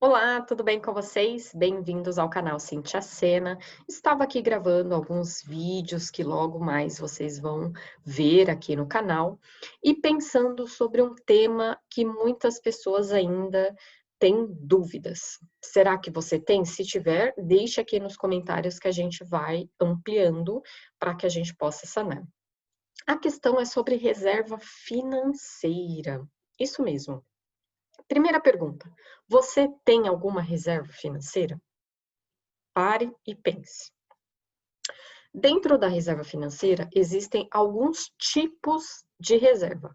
Olá, tudo bem com vocês? Bem-vindos ao canal Cintia Sena. Estava aqui gravando alguns vídeos que logo mais vocês vão ver aqui no canal e pensando sobre um tema que muitas pessoas ainda têm dúvidas. Será que você tem? Se tiver, deixe aqui nos comentários que a gente vai ampliando para que a gente possa sanar. A questão é sobre reserva financeira. Isso mesmo. Primeira pergunta: você tem alguma reserva financeira? Pare e pense. Dentro da reserva financeira, existem alguns tipos de reserva.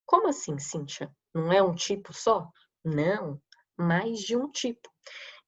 Como assim, Cíntia? Não é um tipo só? Não, mais de um tipo.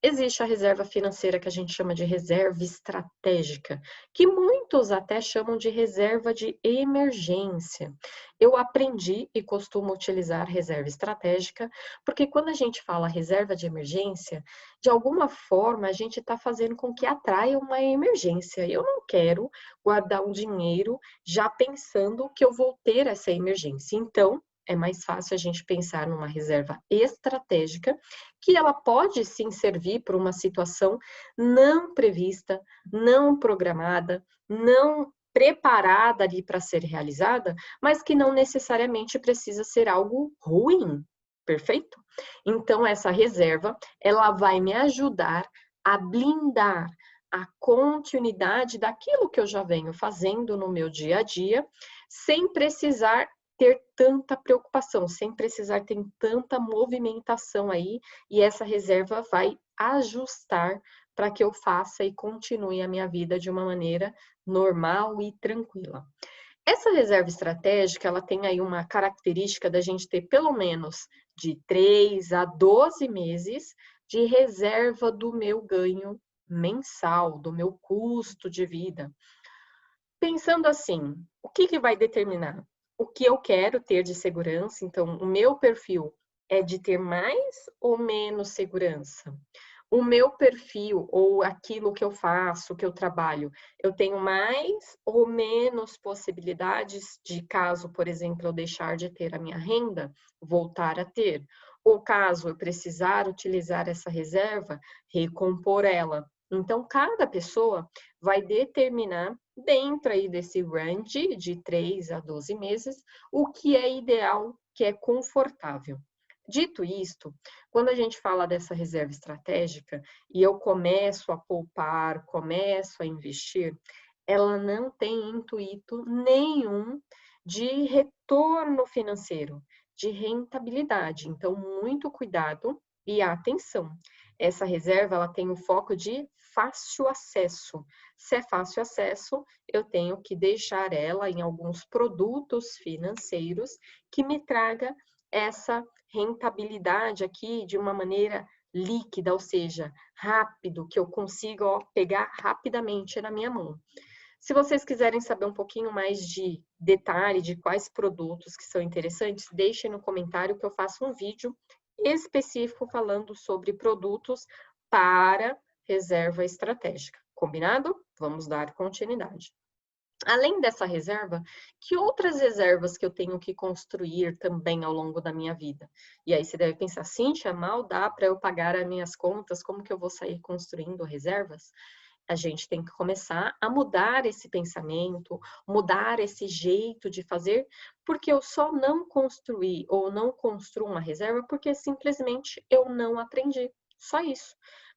Existe a reserva financeira que a gente chama de reserva estratégica, que muitos até chamam de reserva de emergência. Eu aprendi e costumo utilizar reserva estratégica, porque quando a gente fala reserva de emergência, de alguma forma a gente está fazendo com que atraia uma emergência. Eu não quero guardar um dinheiro já pensando que eu vou ter essa emergência. Então, é mais fácil a gente pensar numa reserva estratégica, que ela pode sim servir para uma situação não prevista, não programada, não preparada ali para ser realizada, mas que não necessariamente precisa ser algo ruim, perfeito? Então essa reserva, ela vai me ajudar a blindar a continuidade daquilo que eu já venho fazendo no meu dia a dia, sem precisar ter tanta preocupação, sem precisar ter tanta movimentação aí, e essa reserva vai ajustar para que eu faça e continue a minha vida de uma maneira normal e tranquila. Essa reserva estratégica, ela tem aí uma característica da gente ter pelo menos de 3 a 12 meses de reserva do meu ganho mensal, do meu custo de vida. Pensando assim, o que que vai determinar? O que eu quero ter de segurança, então o meu perfil é de ter mais ou menos segurança? O meu perfil ou aquilo que eu faço, que eu trabalho, eu tenho mais ou menos possibilidades de, caso, por exemplo, eu deixar de ter a minha renda, voltar a ter? Ou caso eu precisar utilizar essa reserva, recompor ela. Então, cada pessoa vai determinar, dentro aí desse range de 3 a 12 meses, o que é ideal, que é confortável. Dito isto, quando a gente fala dessa reserva estratégica e eu começo a poupar, começo a investir, ela não tem intuito nenhum de retorno financeiro, de rentabilidade. Então, muito cuidado e atenção. Essa reserva ela tem o foco de fácil acesso. Se é fácil acesso, eu tenho que deixar ela em alguns produtos financeiros que me traga essa rentabilidade aqui de uma maneira líquida, ou seja, rápido, que eu consiga ó, pegar rapidamente na minha mão. Se vocês quiserem saber um pouquinho mais de detalhe de quais produtos que são interessantes, deixem no comentário que eu faço um vídeo específico falando sobre produtos para reserva estratégica. Combinado? Vamos dar continuidade. Além dessa reserva, que outras reservas que eu tenho que construir também ao longo da minha vida? E aí você deve pensar, Cíntia, mal dá para eu pagar as minhas contas, como que eu vou sair construindo reservas? A gente tem que começar a mudar esse pensamento, mudar esse jeito de fazer, porque eu só não construí ou não construo uma reserva porque simplesmente eu não aprendi. Só isso.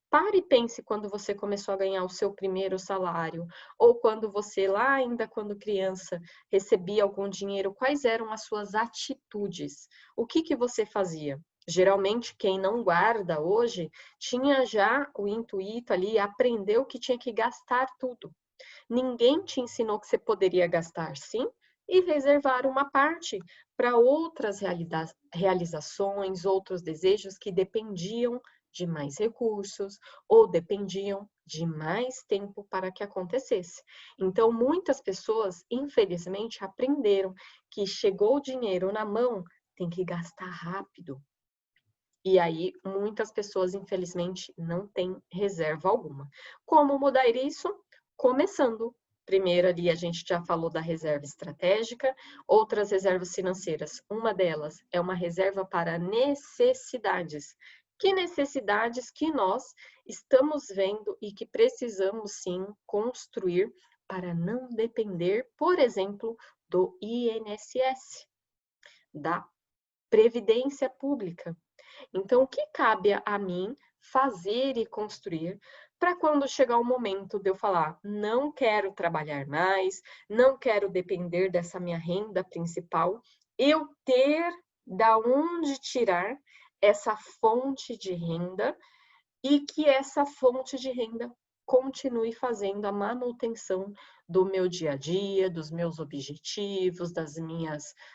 Pare e pense quando você começou a ganhar o seu primeiro salário, ou quando você, lá ainda quando criança, recebia algum dinheiro, quais eram as suas atitudes? O que que você fazia? Geralmente, quem não guarda hoje tinha já o intuito ali, aprendeu que tinha que gastar tudo. Ninguém te ensinou que você poderia gastar sim e reservar uma parte para outras realizações, outros desejos que dependiam de mais recursos ou dependiam de mais tempo para que acontecesse. Então, muitas pessoas, infelizmente, aprenderam que chegou o dinheiro na mão, tem que gastar rápido. E aí, muitas pessoas, infelizmente, não têm reserva alguma. Como mudar isso? Começando. Primeiro ali a gente já falou da reserva estratégica, outras reservas financeiras. Uma delas é uma reserva para necessidades. Que necessidades que nós estamos vendo e que precisamos sim construir para não depender, por exemplo, do INSS, da Previdência Pública. Então, o que cabe a mim fazer e construir para quando chegar o momento de eu falar, não quero trabalhar mais, não quero depender dessa minha renda principal, eu ter da onde tirar essa fonte de renda e que essa fonte de renda continue fazendo a manutenção do meu dia a dia, dos meus objetivos,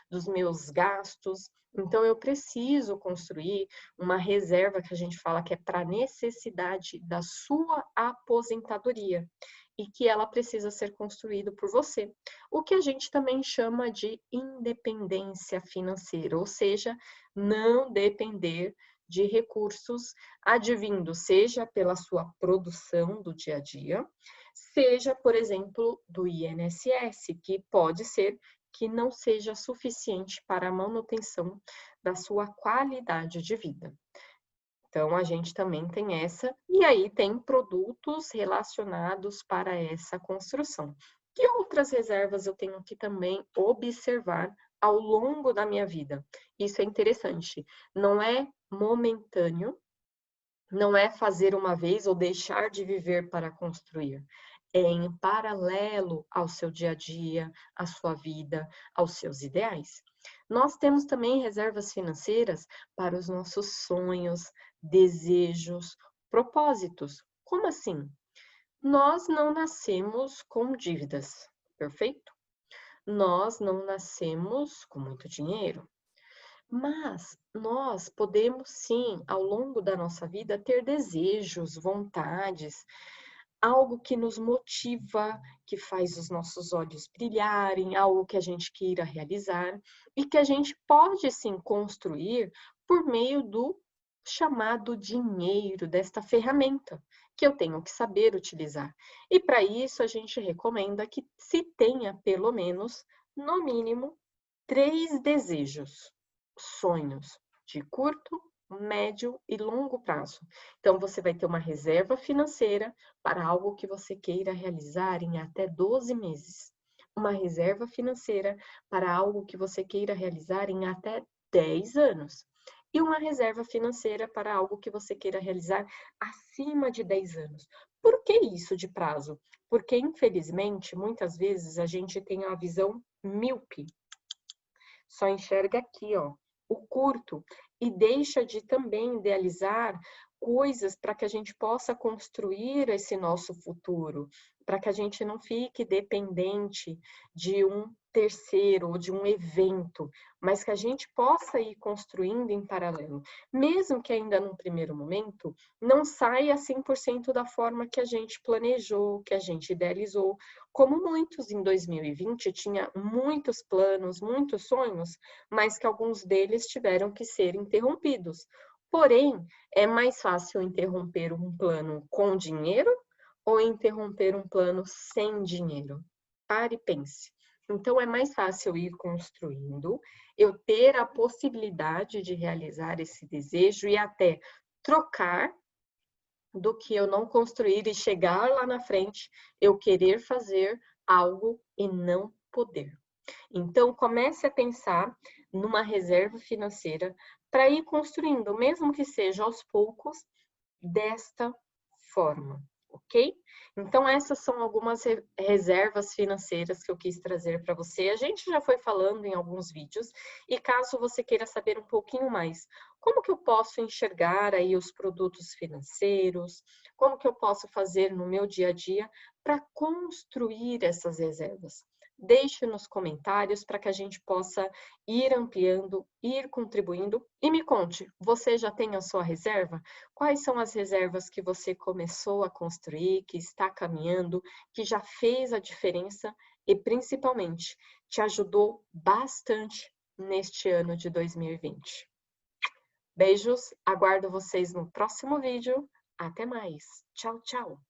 dos meus gastos. Então, eu preciso construir uma reserva que a gente fala que é para necessidade da sua aposentadoria e que ela precisa ser construída por você. O que a gente também chama de independência financeira, ou seja, não depender de recursos advindos, seja pela sua produção do dia a dia, seja, por exemplo, do INSS, que pode ser que não seja suficiente para a manutenção da sua qualidade de vida. Então, a gente também tem essa, e aí tem produtos relacionados para essa construção. Que outras reservas eu tenho que também observar ao longo da minha vida? Isso é interessante. Não é momentâneo, não é fazer uma vez ou deixar de viver para construir. É em paralelo ao seu dia a dia, à sua vida, aos seus ideais. Nós temos também reservas financeiras para os nossos sonhos, desejos, propósitos. Como assim? Nós não nascemos com dívidas, perfeito? Nós não nascemos com muito dinheiro. Mas nós podemos sim, ao longo da nossa vida, ter desejos, vontades, algo que nos motiva, que faz os nossos olhos brilharem, algo que a gente queira realizar e que a gente pode sim construir por meio do chamado dinheiro, desta ferramenta, que eu tenho que saber utilizar. E para isso a gente recomenda que se tenha pelo menos, no mínimo, 3 desejos, sonhos de curto, médio e longo prazo. Então, você vai ter uma reserva financeira para algo que você queira realizar em até 12 meses. Uma reserva financeira para algo que você queira realizar em até 10 anos. E uma reserva financeira para algo que você queira realizar acima de 10 anos. Por que isso de prazo? Porque, infelizmente, muitas vezes a gente tem a visão míope, só enxerga aqui, ó, o curto e deixa de também idealizar coisas para que a gente possa construir esse nosso futuro, para que a gente não fique dependente de um terceiro ou de um evento, mas que a gente possa ir construindo em paralelo, mesmo que ainda num primeiro momento não saia 100% da forma que a gente planejou, que a gente idealizou, como muitos em 2020 tinha muitos planos, muitos sonhos, mas que alguns deles tiveram que ser interrompidos. Porém, é mais fácil interromper um plano com dinheiro ou interromper um plano sem dinheiro? Pare e pense. Então, é mais fácil ir construindo, eu ter a possibilidade de realizar esse desejo e até trocar do que eu não construir e chegar lá na frente, eu querer fazer algo e não poder. Então, comece a pensar numa reserva financeira para ir construindo, mesmo que seja aos poucos, desta forma, ok? Então, essas são algumas reservas financeiras que eu quis trazer para você. A gente já foi falando em alguns vídeos, e caso você queira saber um pouquinho mais, como que eu posso enxergar aí os produtos financeiros, como que eu posso fazer no meu dia a dia para construir essas reservas? Deixe nos comentários para que a gente possa ir ampliando, ir contribuindo. E me conte, você já tem a sua reserva? Quais são as reservas que você começou a construir, que está caminhando, que já fez a diferença e, principalmente, te ajudou bastante neste ano de 2020? Beijos, aguardo vocês no próximo vídeo. Até mais. Tchau, tchau.